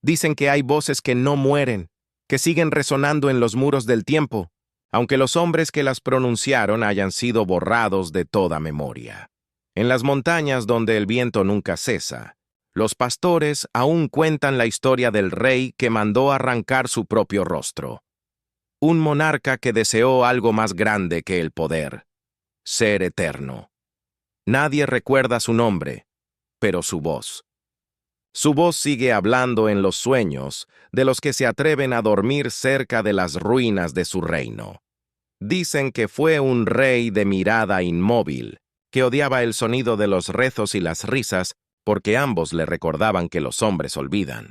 Dicen que hay voces que no mueren, que siguen resonando en los muros del tiempo, aunque los hombres que las pronunciaron hayan sido borrados de toda memoria. En las montañas donde el viento nunca cesa, los pastores aún cuentan la historia del rey que mandó arrancar su propio rostro. Un monarca que deseó algo más grande que el poder, ser eterno. Nadie recuerda su nombre, pero su voz. Su voz sigue hablando en los sueños de los que se atreven a dormir cerca de las ruinas de su reino. Dicen que fue un rey de mirada inmóvil, que odiaba el sonido de los rezos y las risas porque ambos le recordaban que los hombres olvidan.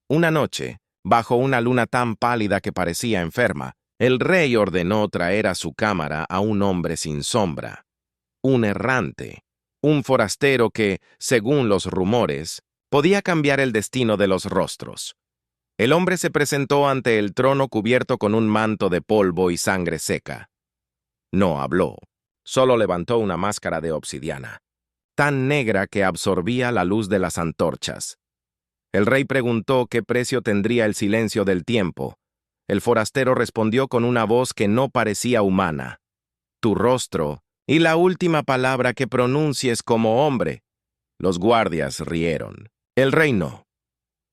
Una noche, bajo una luna tan pálida que parecía enferma, el rey ordenó traer a su cámara a un hombre sin sombra, un errante, un forastero que, según los rumores, podía cambiar el destino de los rostros. El hombre se presentó ante el trono cubierto con un manto de polvo y sangre seca. No habló, solo levantó una máscara de obsidiana, tan negra que absorbía la luz de las antorchas. El rey preguntó qué precio tendría el silencio del tiempo. El forastero respondió con una voz que no parecía humana. Tu rostro y la última palabra que pronuncies como hombre. Los guardias rieron. El rey no.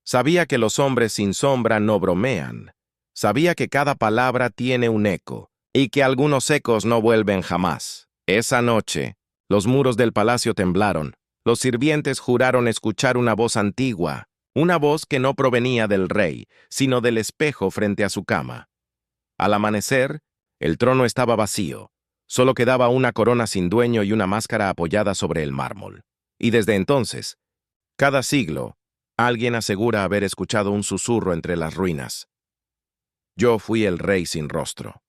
Sabía que los hombres sin sombra no bromean. Sabía que cada palabra tiene un eco, y que algunos ecos no vuelven jamás. Esa noche, los muros del palacio temblaron. Los sirvientes juraron escuchar una voz antigua, una voz que no provenía del rey, sino del espejo frente a su cama. Al amanecer, el trono estaba vacío. Solo quedaba una corona sin dueño y una máscara apoyada sobre el mármol. Y desde entonces, cada siglo, alguien asegura haber escuchado un susurro entre las ruinas. Yo fui el rey sin rostro.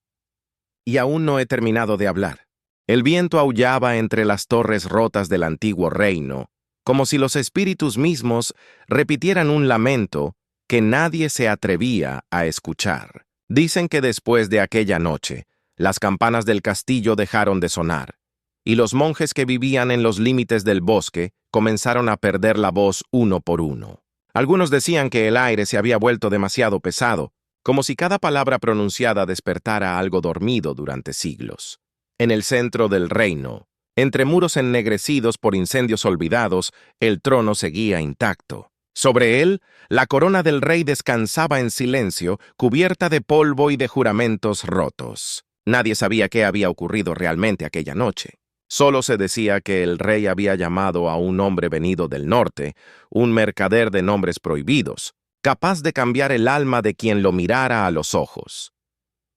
Y aún no he terminado de hablar. El viento aullaba entre las torres rotas del antiguo reino, como si los espíritus mismos repitieran un lamento que nadie se atrevía a escuchar. Dicen que después de aquella noche, las campanas del castillo dejaron de sonar, y los monjes que vivían en los límites del bosque comenzaron a perder la voz uno por uno. Algunos decían que el aire se había vuelto demasiado pesado, como si cada palabra pronunciada despertara algo dormido durante siglos. En el centro del reino, entre muros ennegrecidos por incendios olvidados, el trono seguía intacto. Sobre él, la corona del rey descansaba en silencio, cubierta de polvo y de juramentos rotos. Nadie sabía qué había ocurrido realmente aquella noche. Solo se decía que el rey había llamado a un hombre venido del norte, un mercader de nombres prohibidos, capaz de cambiar el alma de quien lo mirara a los ojos.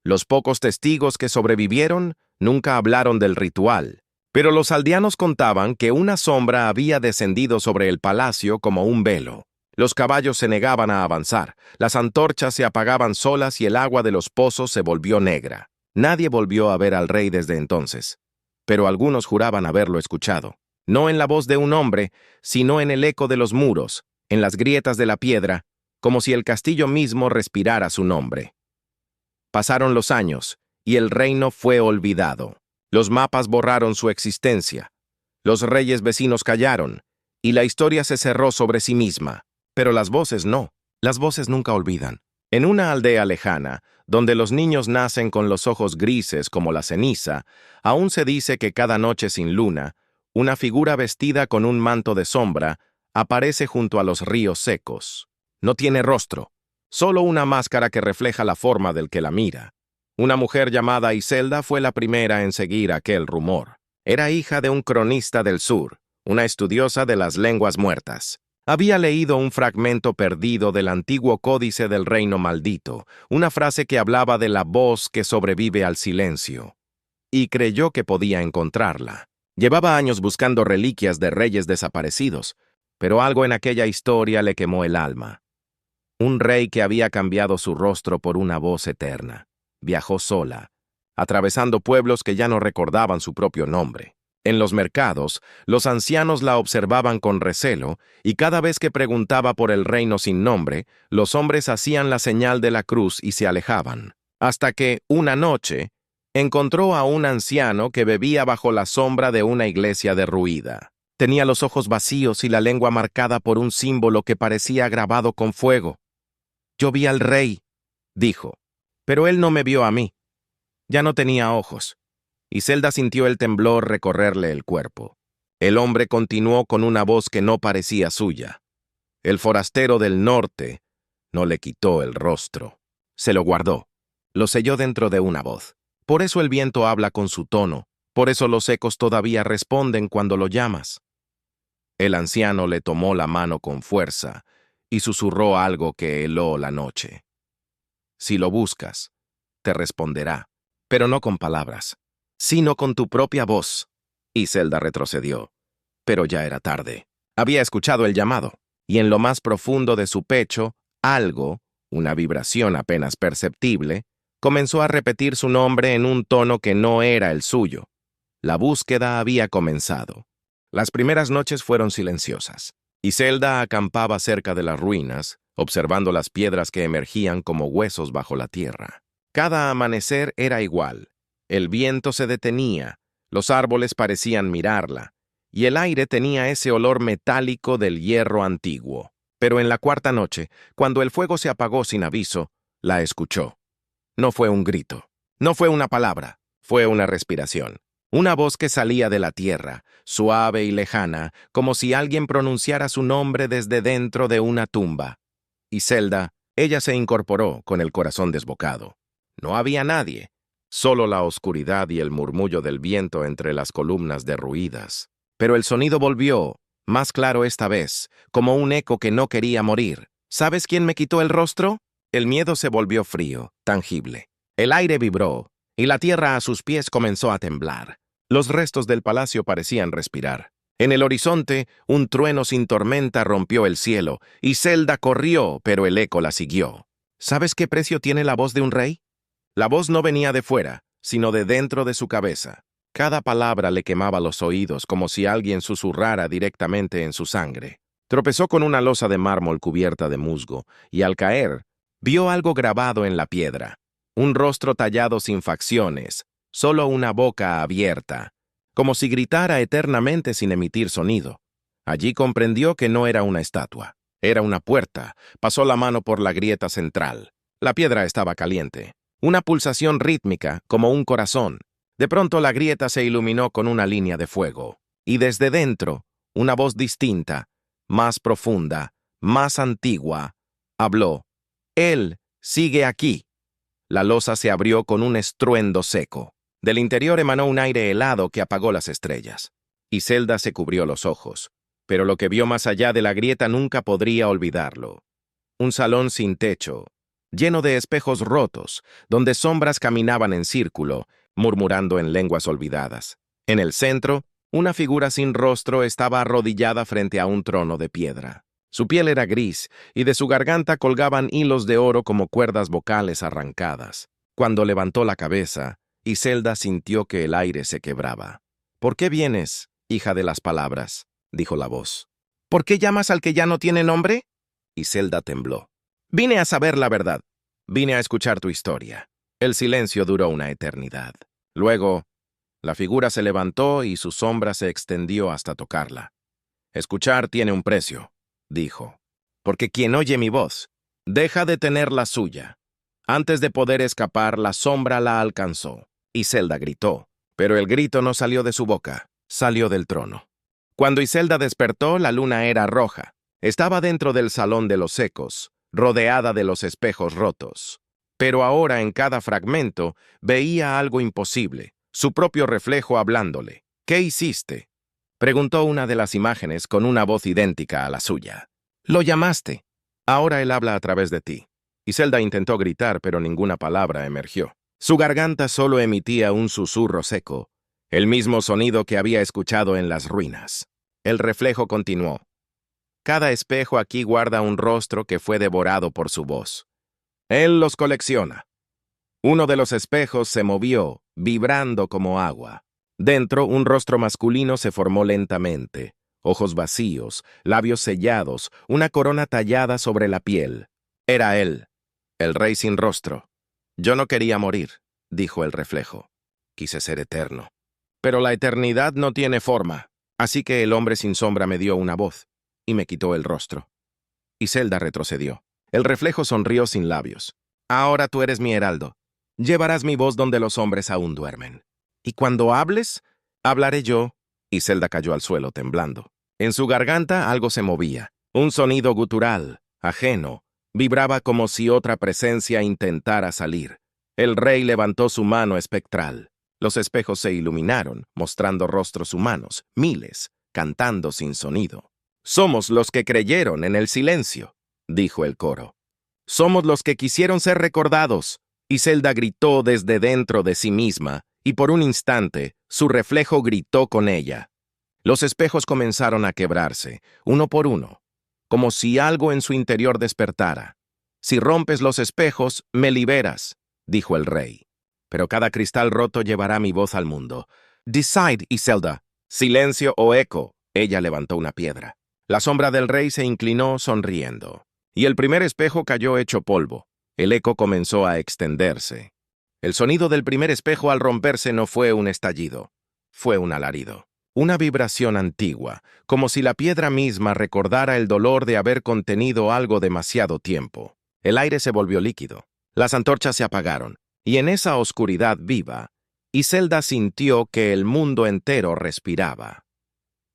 Los pocos testigos que sobrevivieron nunca hablaron del ritual, pero los aldeanos contaban que una sombra había descendido sobre el palacio como un velo. Los caballos se negaban a avanzar, las antorchas se apagaban solas y el agua de los pozos se volvió negra. Nadie volvió a ver al rey desde entonces, pero algunos juraban haberlo escuchado, no en la voz de un hombre, sino en el eco de los muros, en las grietas de la piedra, como si el castillo mismo respirara su nombre. Pasaron los años, y el reino fue olvidado. Los mapas borraron su existencia. Los reyes vecinos callaron, y la historia se cerró sobre sí misma. Pero las voces no. Las voces nunca olvidan. En una aldea lejana, donde los niños nacen con los ojos grises como la ceniza, aún se dice que cada noche sin luna, una figura vestida con un manto de sombra aparece junto a los ríos secos. No tiene rostro, solo una máscara que refleja la forma del que la mira. Una mujer llamada Iselda fue la primera en seguir aquel rumor. Era hija de un cronista del sur, una estudiosa de las lenguas muertas. Había leído un fragmento perdido del antiguo códice del reino maldito, una frase que hablaba de la voz que sobrevive al silencio, y creyó que podía encontrarla. Llevaba años buscando reliquias de reyes desaparecidos, pero algo en aquella historia le quemó el alma. Un rey que había cambiado su rostro por una voz eterna. Viajó sola, atravesando pueblos que ya no recordaban su propio nombre. En los mercados, los ancianos la observaban con recelo, y cada vez que preguntaba por el reino sin nombre, los hombres hacían la señal de la cruz y se alejaban. Hasta que, una noche, encontró a un anciano que bebía bajo la sombra de una iglesia derruida. Tenía los ojos vacíos y la lengua marcada por un símbolo que parecía grabado con fuego. Yo vi al rey, dijo, pero él no me vio a mí. Ya no tenía ojos. Iselda sintió el temblor recorrerle el cuerpo. El hombre continuó con una voz que no parecía suya. El forastero del norte no le quitó el rostro. Se lo guardó. Lo selló dentro de una voz. Por eso el viento habla con su tono. Por eso los ecos todavía responden cuando lo llamas. El anciano le tomó la mano con fuerza y susurró algo que heló la noche. Si lo buscas, te responderá, pero no con palabras, sino con tu propia voz. Iselda retrocedió, pero ya era tarde. Había escuchado el llamado, y en lo más profundo de su pecho, algo, una vibración apenas perceptible, comenzó a repetir su nombre en un tono que no era el suyo. La búsqueda había comenzado. Las primeras noches fueron silenciosas. Iselda acampaba cerca de las ruinas, observando las piedras que emergían como huesos bajo la tierra. Cada amanecer era igual. El viento se detenía, los árboles parecían mirarla, y el aire tenía ese olor metálico del hierro antiguo. Pero en la cuarta noche, cuando el fuego se apagó sin aviso, la escuchó. No fue un grito, no fue una palabra, fue una respiración. Una voz que salía de la tierra, suave y lejana, como si alguien pronunciara su nombre desde dentro de una tumba. Iselda, ella se incorporó con el corazón desbocado. No había nadie, solo la oscuridad y el murmullo del viento entre las columnas derruidas. Pero el sonido volvió, más claro esta vez, como un eco que no quería morir. ¿Sabes quién me quitó el rostro? El miedo se volvió frío, tangible. El aire vibró, y la tierra a sus pies comenzó a temblar. Los restos del palacio parecían respirar. En el horizonte, un trueno sin tormenta rompió el cielo, y Iselda corrió, pero el eco la siguió. ¿Sabes qué precio tiene la voz de un rey? La voz no venía de fuera, sino de dentro de su cabeza. Cada palabra le quemaba los oídos como si alguien susurrara directamente en su sangre. Tropezó con una losa de mármol cubierta de musgo, y al caer, vio algo grabado en la piedra. Un rostro tallado sin facciones, solo una boca abierta, como si gritara eternamente sin emitir sonido. Allí comprendió que no era una estatua, era una puerta. Pasó la mano por la grieta central. La piedra estaba caliente. Una pulsación rítmica, como un corazón. De pronto la grieta se iluminó con una línea de fuego. Y desde dentro, una voz distinta, más profunda, más antigua, habló. Él sigue aquí. La losa se abrió con un estruendo seco. Del interior emanó un aire helado que apagó las estrellas. Iselda se cubrió los ojos, pero lo que vio más allá de la grieta nunca podría olvidarlo. Un salón sin techo, lleno de espejos rotos, donde sombras caminaban en círculo, murmurando en lenguas olvidadas. En el centro, una figura sin rostro estaba arrodillada frente a un trono de piedra. Su piel era gris, y de su garganta colgaban hilos de oro como cuerdas vocales arrancadas. Cuando levantó la cabeza, Iselda sintió que el aire se quebraba. «¿Por qué vienes, hija de las palabras?», dijo la voz. «¿Por qué llamas al que ya no tiene nombre?». Iselda tembló. «Vine a saber la verdad. Vine a escuchar tu historia». El silencio duró una eternidad. Luego, la figura se levantó y su sombra se extendió hasta tocarla. «Escuchar tiene un precio», dijo, «porque quien oye mi voz, deja de tener la suya». Antes de poder escapar, la sombra la alcanzó. Iselda gritó, pero el grito no salió de su boca, salió del trono. Cuando Iselda despertó, la luna era roja. Estaba dentro del salón de los ecos, rodeada de los espejos rotos. Pero ahora en cada fragmento veía algo imposible, su propio reflejo hablándole. «¿Qué hiciste?», preguntó una de las imágenes con una voz idéntica a la suya. «Lo llamaste. Ahora él habla a través de ti». Iselda intentó gritar, pero ninguna palabra emergió. Su garganta solo emitía un susurro seco, el mismo sonido que había escuchado en las ruinas. El reflejo continuó. «Cada espejo aquí guarda un rostro que fue devorado por su voz. Él los colecciona». Uno de los espejos se movió, vibrando como agua. Dentro, un rostro masculino se formó lentamente. Ojos vacíos, labios sellados, una corona tallada sobre la piel. Era él, el rey sin rostro. «Yo no quería morir», dijo el reflejo. «Quise ser eterno. Pero la eternidad no tiene forma. Así que el hombre sin sombra me dio una voz y me quitó el rostro». Iselda retrocedió. El reflejo sonrió sin labios. Ahora tú eres mi heraldo. Llevarás mi voz donde los hombres aún duermen. Y cuando hables, hablaré yo. Y Zelda cayó al suelo temblando. En su garganta algo se movía. Un sonido gutural, ajeno, vibraba como si otra presencia intentara salir. El rey levantó su mano espectral. Los espejos se iluminaron, mostrando rostros humanos, miles, cantando sin sonido. Somos los que creyeron en el silencio, dijo el coro. Somos los que quisieron ser recordados. Y Zelda gritó desde dentro de sí misma, y por un instante, su reflejo gritó con ella. Los espejos comenzaron a quebrarse, uno por uno, como si algo en su interior despertara. Si rompes los espejos, me liberas, dijo el rey. Pero cada cristal roto llevará mi voz al mundo. Decide, Iselda. Silencio o eco. Ella levantó una piedra. La sombra del rey se inclinó sonriendo, y el primer espejo cayó hecho polvo. El eco comenzó a extenderse. El sonido del primer espejo al romperse no fue un estallido, fue un alarido. Una vibración antigua, como si la piedra misma recordara el dolor de haber contenido algo demasiado tiempo. El aire se volvió líquido. Las antorchas se apagaron, y en esa oscuridad viva, Iselda sintió que el mundo entero respiraba.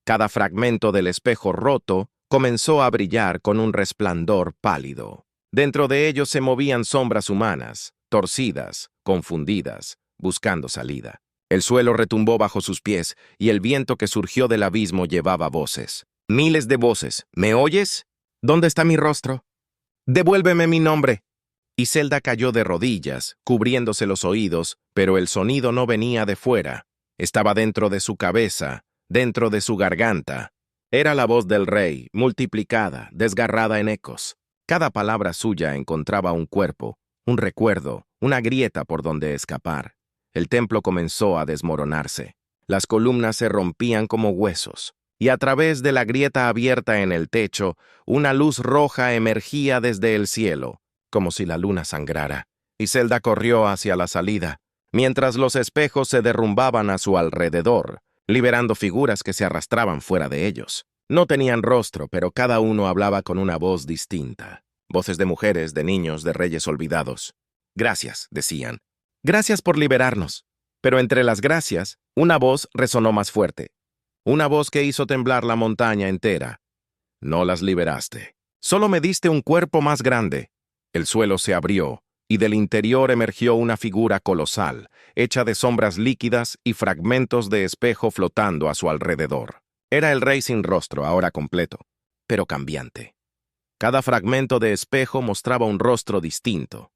Cada fragmento del espejo roto comenzó a brillar con un resplandor pálido. Dentro de ellos se movían sombras humanas, torcidas, confundidas, buscando salida. El suelo retumbó bajo sus pies y el viento que surgió del abismo llevaba voces. Miles de voces. ¿Me oyes? ¿Dónde está mi rostro? ¡Devuélveme mi nombre! Iselda cayó de rodillas, cubriéndose los oídos, pero el sonido no venía de fuera. Estaba dentro de su cabeza, dentro de su garganta. Era la voz del rey, multiplicada, desgarrada en ecos. Cada palabra suya encontraba un cuerpo, un recuerdo, una grieta por donde escapar. El templo comenzó a desmoronarse. Las columnas se rompían como huesos, y a través de la grieta abierta en el techo, una luz roja emergía desde el cielo, como si la luna sangrara. Iselda corrió hacia la salida, mientras los espejos se derrumbaban a su alrededor, liberando figuras que se arrastraban fuera de ellos. No tenían rostro, pero cada uno hablaba con una voz distinta. Voces de mujeres, de niños, de reyes olvidados. Gracias, decían. Gracias por liberarnos. Pero entre las gracias, una voz resonó más fuerte. Una voz que hizo temblar la montaña entera. No las liberaste. Solo me diste un cuerpo más grande. El suelo se abrió, y del interior emergió una figura colosal, hecha de sombras líquidas y fragmentos de espejo flotando a su alrededor. Era el rey sin rostro, ahora completo, pero cambiante. Cada fragmento de espejo mostraba un rostro distinto.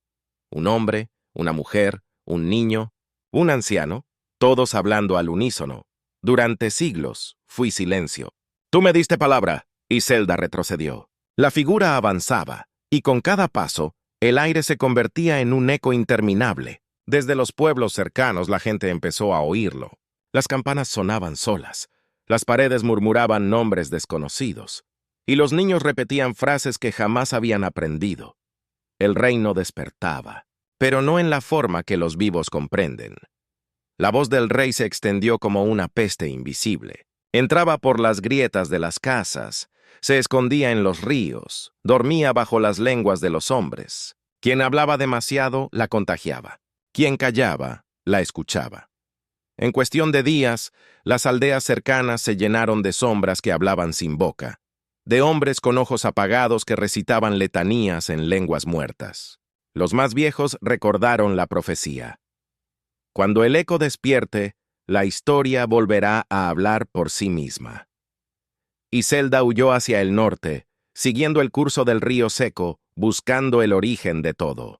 Un hombre, una mujer, un niño, un anciano, todos hablando al unísono. Durante siglos fui silencio. Tú me diste palabra, y Zelda retrocedió. La figura avanzaba, y con cada paso, el aire se convertía en un eco interminable. Desde los pueblos cercanos la gente empezó a oírlo. Las campanas sonaban solas. Las paredes murmuraban nombres desconocidos, y los niños repetían frases que jamás habían aprendido. El reino despertaba, pero no en la forma que los vivos comprenden. La voz del rey se extendió como una peste invisible. Entraba por las grietas de las casas, se escondía en los ríos, dormía bajo las lenguas de los hombres. Quien hablaba demasiado, la contagiaba. Quien callaba, la escuchaba. En cuestión de días, las aldeas cercanas se llenaron de sombras que hablaban sin boca, de hombres con ojos apagados que recitaban letanías en lenguas muertas. Los más viejos recordaron la profecía. Cuando el eco despierte, la historia volverá a hablar por sí misma. Iselda huyó hacia el norte, siguiendo el curso del río seco, buscando el origen de todo.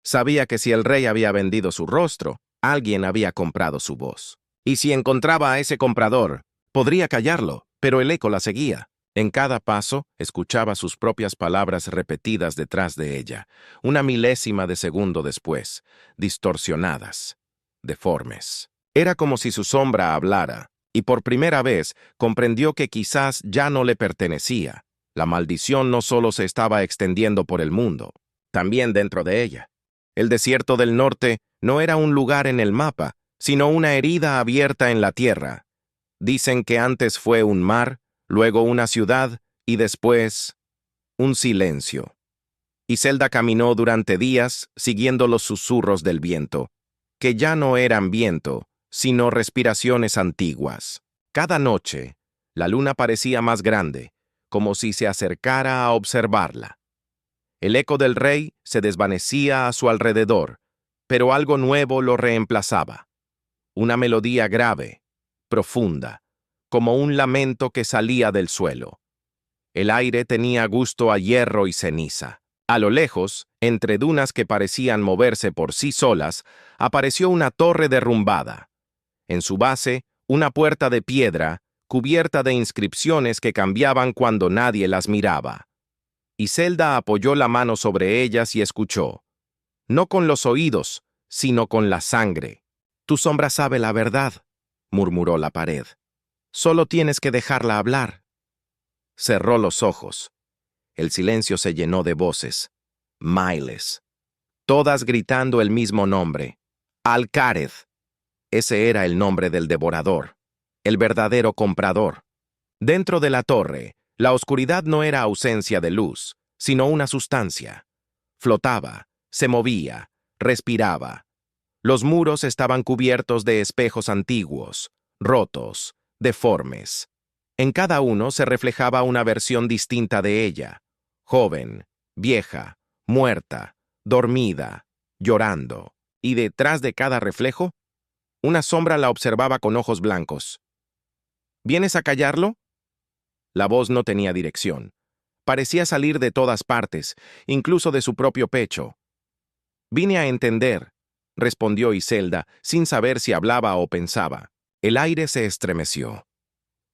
Sabía que si el rey había vendido su rostro, alguien había comprado su voz. Y si encontraba a ese comprador, podría callarlo, pero el eco la seguía. En cada paso, escuchaba sus propias palabras repetidas detrás de ella, una milésima de segundo después, distorsionadas, deformes. Era como si su sombra hablara, y por primera vez comprendió que quizás ya no le pertenecía. La maldición no solo se estaba extendiendo por el mundo, también dentro de ella. El desierto del norte no era un lugar en el mapa, sino una herida abierta en la tierra. Dicen que antes fue un mar, luego una ciudad y después un silencio. Iselda caminó durante días siguiendo los susurros del viento, que ya no eran viento, sino respiraciones antiguas. Cada noche, la luna parecía más grande, como si se acercara a observarla. El eco del rey se desvanecía a su alrededor, pero algo nuevo lo reemplazaba. Una melodía grave, profunda, como un lamento que salía del suelo. El aire tenía gusto a hierro y ceniza. A lo lejos, entre dunas que parecían moverse por sí solas, apareció una torre derrumbada. En su base, una puerta de piedra, cubierta de inscripciones que cambiaban cuando nadie las miraba. Iselda apoyó la mano sobre ellas y escuchó. No con los oídos, sino con la sangre. Tu sombra sabe la verdad, murmuró la pared. Solo tienes que dejarla hablar. Cerró los ojos. El silencio se llenó de voces. Miles. Todas gritando el mismo nombre. Alcárez. Ese era el nombre del devorador. El verdadero comprador. Dentro de la torre, la oscuridad no era ausencia de luz, sino una sustancia. Flotaba, se movía, respiraba. Los muros estaban cubiertos de espejos antiguos, rotos, deformes. En cada uno se reflejaba una versión distinta de ella, joven, vieja, muerta, dormida, llorando. Y detrás de cada reflejo, una sombra la observaba con ojos blancos. ¿Vienes a callarlo? La voz no tenía dirección. Parecía salir de todas partes, incluso de su propio pecho. Vine a entender, respondió Iselda, sin saber si hablaba o pensaba. El aire se estremeció.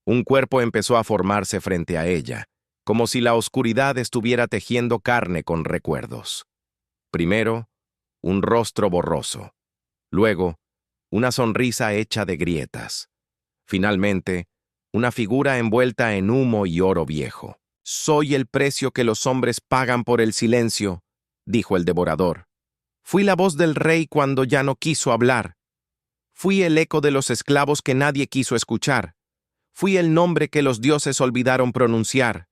Un cuerpo empezó a formarse frente a ella, como si la oscuridad estuviera tejiendo carne con recuerdos. Primero, un rostro borroso. Luego, una sonrisa hecha de grietas. Finalmente, una figura envuelta en humo y oro viejo. Soy el precio que los hombres pagan por el silencio, dijo el devorador. Fui la voz del rey cuando ya no quiso hablar. Fui el eco de los esclavos que nadie quiso escuchar. Fui el nombre que los dioses olvidaron pronunciar.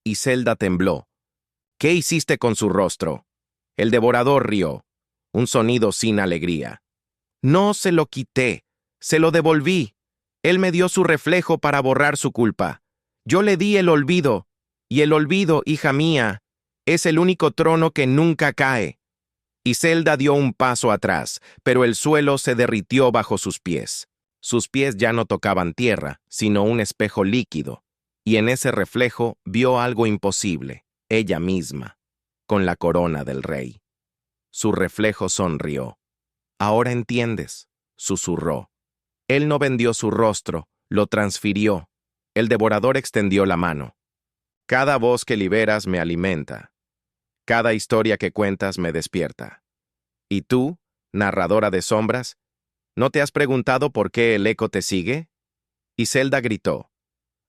Iselda tembló. ¿Qué hiciste con su rostro? El devorador rió, un sonido sin alegría. No se lo quité, se lo devolví. Él me dio su reflejo para borrar su culpa. Yo le di el olvido, y el olvido, hija mía, es el único trono que nunca cae. Iselda dio un paso atrás, pero el suelo se derritió bajo sus pies. Sus pies ya no tocaban tierra, sino un espejo líquido, y en ese reflejo vio algo imposible, ella misma, con la corona del rey. Su reflejo sonrió. Ahora entiendes, susurró. Él no vendió su rostro, lo transfirió. El devorador extendió la mano. Cada voz que liberas me alimenta. Cada historia que cuentas me despierta. ¿Y tú, narradora de sombras, no te has preguntado por qué el eco te sigue? Iselda gritó.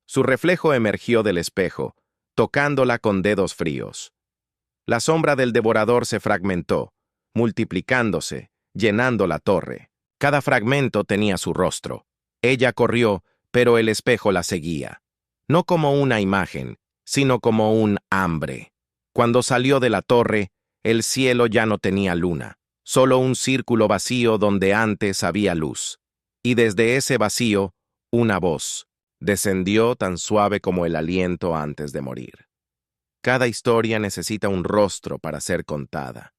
Su reflejo emergió del espejo, tocándola con dedos fríos. La sombra del devorador se fragmentó, multiplicándose, llenando la torre. Cada fragmento tenía su rostro. Ella corrió, pero el espejo la seguía. No como una imagen, sino como un hambre. Cuando salió de la torre, el cielo ya no tenía luna, solo un círculo vacío donde antes había luz. Y desde ese vacío, una voz descendió tan suave como el aliento antes de morir. Cada historia necesita un rostro para ser contada.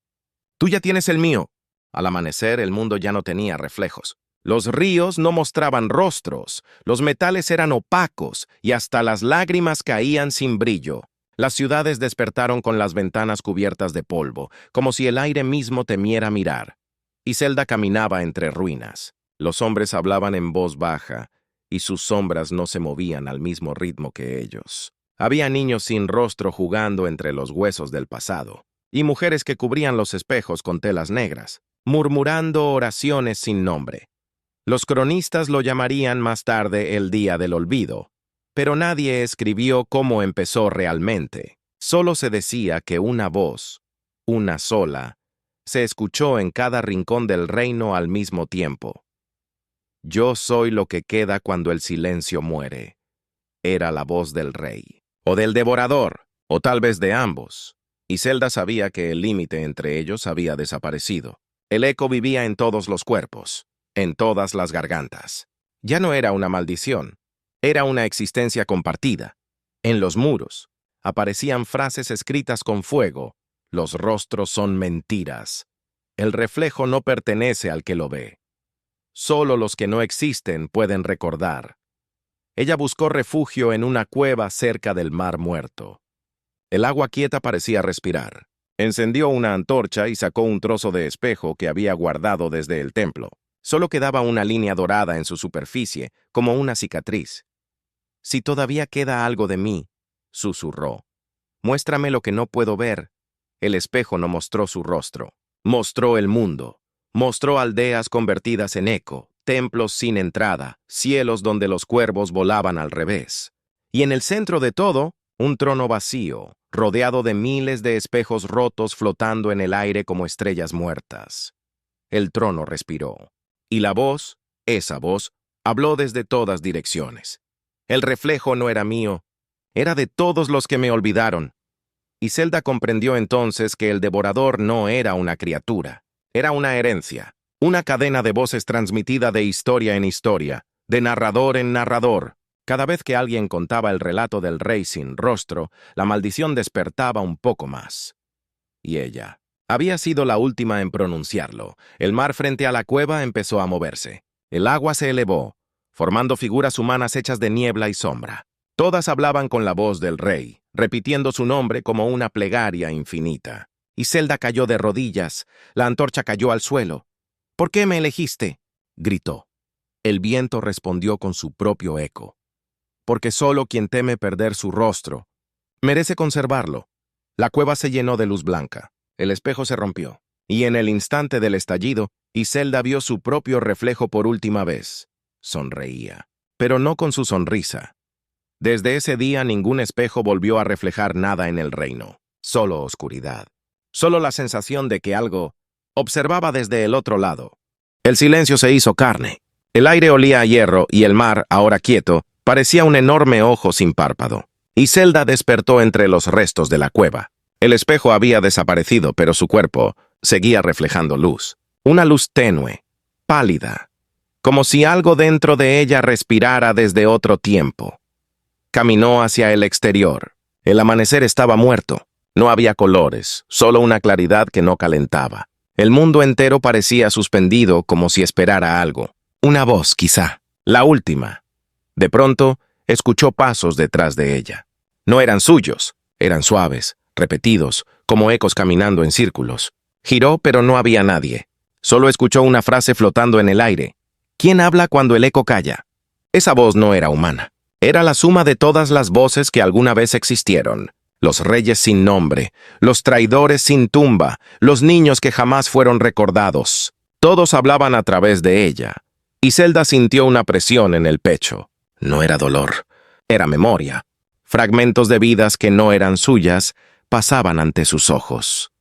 Tú ya tienes el mío. Al amanecer, el mundo ya no tenía reflejos. Los ríos no mostraban rostros, los metales eran opacos y hasta las lágrimas caían sin brillo. Las ciudades despertaron con las ventanas cubiertas de polvo, como si el aire mismo temiera mirar. Iselda caminaba entre ruinas. Los hombres hablaban en voz baja, y sus sombras no se movían al mismo ritmo que ellos. Había niños sin rostro jugando entre los huesos del pasado, y mujeres que cubrían los espejos con telas negras, murmurando oraciones sin nombre. Los cronistas lo llamarían más tarde el Día del Olvido, pero nadie escribió cómo empezó realmente. Solo se decía que una voz, una sola, se escuchó en cada rincón del reino al mismo tiempo. Yo soy lo que queda cuando el silencio muere. Era la voz del rey, o del devorador, o tal vez de ambos. y Zelda sabía que el límite entre ellos había desaparecido. El eco vivía en todos los cuerpos, en todas las gargantas. Ya no era una maldición, era una existencia compartida. En los muros aparecían frases escritas con fuego: los rostros son mentiras. El reflejo no pertenece al que lo ve. Solo los que no existen pueden recordar. Ella buscó refugio en una cueva cerca del Mar Muerto. El agua quieta parecía respirar. Encendió una antorcha y sacó un trozo de espejo que había guardado desde el templo. Solo quedaba una línea dorada en su superficie, como una cicatriz. «Si todavía queda algo de mí», susurró. «Muéstrame lo que no puedo ver». El espejo no mostró su rostro. Mostró el mundo. Mostró aldeas convertidas en eco, templos sin entrada, cielos donde los cuervos volaban al revés. Y en el centro de todo, un trono vacío, rodeado de miles de espejos rotos flotando en el aire como estrellas muertas. El trono respiró. Y la voz, esa voz, habló desde todas direcciones. El reflejo no era mío, era de todos los que me olvidaron. Y Zelda comprendió entonces que el devorador no era una criatura, era una herencia, una cadena de voces transmitida de historia en historia, de narrador en narrador. Cada vez que alguien contaba el relato del rey sin rostro, la maldición despertaba un poco más. Y ella había sido la última en pronunciarlo. El mar frente a la cueva empezó a moverse. El agua se elevó, formando figuras humanas hechas de niebla y sombra. Todas hablaban con la voz del rey, repitiendo su nombre como una plegaria infinita. Y Zelda cayó de rodillas. La antorcha cayó al suelo. «¿Por qué me elegiste?», gritó. El viento respondió con su propio eco. «Porque solo quien teme perder su rostro merece conservarlo». La cueva se llenó de luz blanca. El espejo se rompió. Y en el instante del estallido, Zelda vio su propio reflejo por última vez. Sonreía, pero no con su sonrisa. Desde ese día ningún espejo volvió a reflejar nada en el reino. Solo oscuridad. Solo la sensación de que algo observaba desde el otro lado. El silencio se hizo carne. El aire olía a hierro y el mar, ahora quieto, parecía un enorme ojo sin párpado. Y Zelda despertó entre los restos de la cueva. El espejo había desaparecido, pero su cuerpo seguía reflejando luz. Una luz tenue, pálida, como si algo dentro de ella respirara desde otro tiempo. Caminó hacia el exterior. El amanecer estaba muerto. No había colores, solo una claridad que no calentaba. El mundo entero parecía suspendido como si esperara algo. Una voz, quizá. La última. De pronto, escuchó pasos detrás de ella. No eran suyos, eran suaves, repetidos, como ecos caminando en círculos. Giró, pero no había nadie. Solo escuchó una frase flotando en el aire. ¿Quién habla cuando el eco calla? Esa voz no era humana. Era la suma de todas las voces que alguna vez existieron. Los reyes sin nombre, los traidores sin tumba, los niños que jamás fueron recordados. Todos hablaban a través de ella. Y Zelda sintió una presión en el pecho. No era dolor, era memoria. Fragmentos de vidas que no eran suyas pasaban ante sus ojos.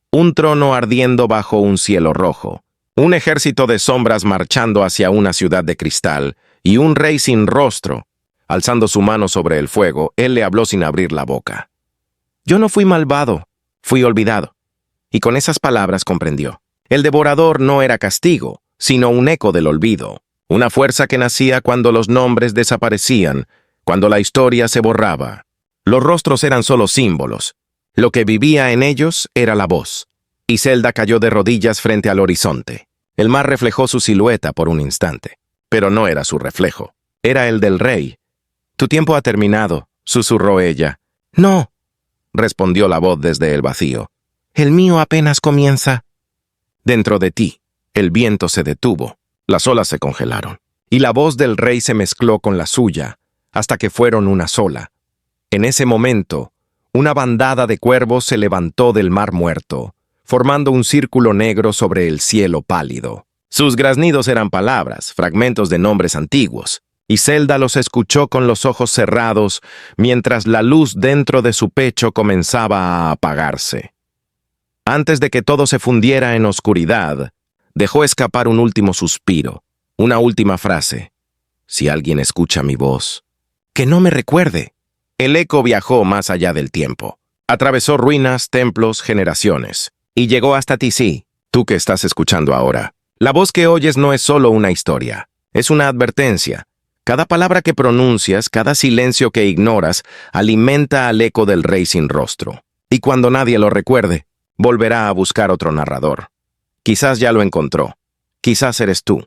Un trono ardiendo bajo un cielo rojo. Un ejército de sombras marchando hacia una ciudad de cristal. Y un rey sin rostro. Alzando su mano sobre el fuego, él le habló sin abrir la boca. «Yo no fui malvado, fui olvidado». Y con esas palabras comprendió. El devorador no era castigo, sino un eco del olvido. Una fuerza que nacía cuando los nombres desaparecían, cuando la historia se borraba. Los rostros eran solo símbolos. Lo que vivía en ellos era la voz. Y Zelda cayó de rodillas frente al horizonte. El mar reflejó su silueta por un instante. Pero no era su reflejo. Era el del rey. «Tu tiempo ha terminado», susurró ella. «No», respondió la voz desde el vacío. «El mío apenas comienza». Dentro de ti, el viento se detuvo, las olas se congelaron, y la voz del rey se mezcló con la suya, hasta que fueron una sola. En ese momento, una bandada de cuervos se levantó del mar muerto, formando un círculo negro sobre el cielo pálido. Sus graznidos eran palabras, fragmentos de nombres antiguos, y Zelda los escuchó con los ojos cerrados mientras la luz dentro de su pecho comenzaba a apagarse. Antes de que todo se fundiera en oscuridad, dejó escapar un último suspiro, una última frase. «Si alguien escucha mi voz, que no me recuerde». El eco viajó más allá del tiempo. Atravesó ruinas, templos, generaciones. Y llegó hasta ti, sí, tú que estás escuchando ahora. La voz que oyes no es solo una historia, es una advertencia. Cada palabra que pronuncias, cada silencio que ignoras, alimenta al eco del rey sin rostro. Y cuando nadie lo recuerde, volverá a buscar otro narrador. Quizás ya lo encontró. Quizás eres tú.